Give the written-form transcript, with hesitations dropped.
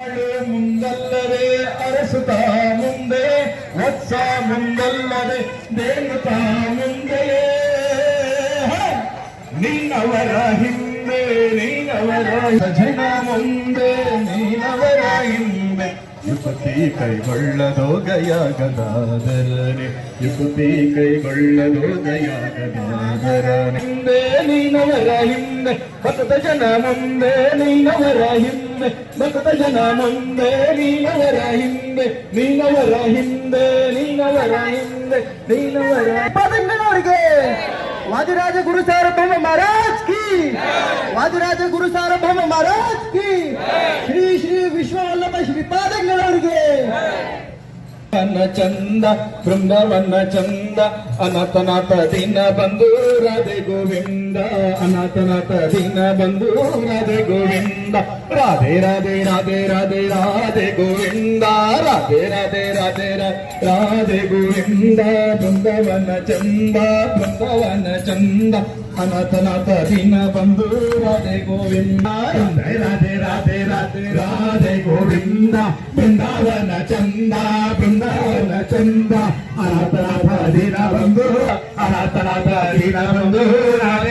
ಮುಂದಲ್ಲದೆ ಅರಸುತ್ತ ಮುಂದೆ ವತ್ಸ ಮುಂದಲ್ಲದೆ ದೇಗುತ್ತ ಮುಂದೆ ನೀನವರ ಹಿಂದೆ ನೀನವರ ಜನ ಮುಂದೆ ನೀನವರ ಹಿಂದೆ ಯುಪತಿ ಕೈಗೊಳ್ಳದೋ ಗಯಾಗದಾದರನೆ ಯುಪತಿ ಕೈಗೊಳ್ಳದೋ ಗಯಾಗದಾದರನೆ ಹಿಂದೆ ನೀನವರ ಹಿಂದೆ ಭಕ್ತ ಜನ ಮುಂದೆ ನೀನವರ ಹಿಂದೆ ಭಕ್ತ ಜನ ಮುಂದೆ ನೀನವರ ಹಿಂದೆ ನೀನವರ ಹಿಂದೆ ನೀನವರ ಹಿಂದೆ ನೀನವರ ಪದಗಳವರಿಗೆ ವಾದಿರಾಜ ಗುರು ಸಾರ್ವಭೌಮ ಮಹಾರಾಜ್ ಕಿ ವಾದಿರಾಜ ಗುರು ಸಾರ್ವಭೌಮ ಮಹಾರಾಜ್ ಕಿ ಶ್ರೀ ಶ್ರೀ ವಿಶ್ವವಲ್ಲಭ ಶ್ರೀಪಾದಂಗಳವರಿಗೆ ಚಂದ ಬೃಂದಾವನ ಚಂದ ಅನಾಥನಾಥ ದಿನ ಬಂದು ರಾಧೆ ಗೋವಿಂದ ಅನಾಥನಾಥ ದಿನ ಬಂದು ರಾಧೆ ಗೋವಿಂದ ರಾಧೆ ರಾಧೆ ರಾಧೆ ರಾಧೆ ರಾಧೆ ಗೋವಿಂದ ರಾಧೆ ರಾಧೆ ರಾಧೆ ರಾಧೆ ಗೋವಿಂದ ಬೃಂದಾವನ ಚಂದ ಬೃಂದಾವನ ಚಂದ ಅನಾಥನಾಥ ದಿನ ಬಂದು ರಾಧೆ ಗೋವಿಂದ ರಾಧೆ ರಾಧೆ ರಾಧೆ ರಾಧೆ ರಾಧೆ ಗೋವಿಂದ ಬೃಂದಾವನ ಚಂದ ಬೃಂದಾವನ ಚಂದ ಅನಾಥನಾಥ ದಿನ ಬಂದು ಅನಾಥನಾಥ ದಿನ ಬಂದು ರಾಧೆ